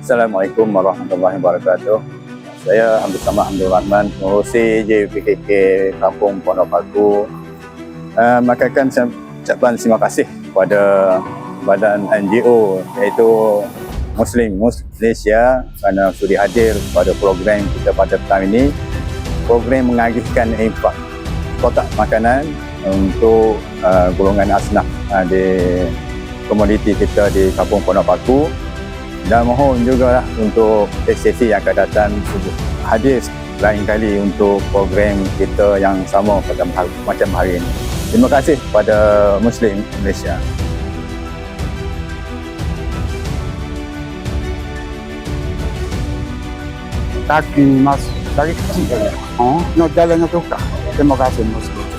Assalamualaikum warahmatullahi wabarakatuh. Saya Abdul Samad Abdul Rahman, pengurusi JPKK Kampung Pondok Paku. Makakan ucapan terima kasih kepada badan NGO iaitu Muslim Malaysia kerana sudi hadir pada program kita pada petang ini. Program menagihkan infak kotak makanan untuk golongan asnaf di komuniti kita di Kampung Pondok Paku. Dan mohon juga untuk sesi yang akan datang hadir lain kali untuk program kita yang sama pada macam hari ini. Terima kasih kepada Muslim Malaysia. Dari kecil nak jalannya tukar. Terima kasih Muslim.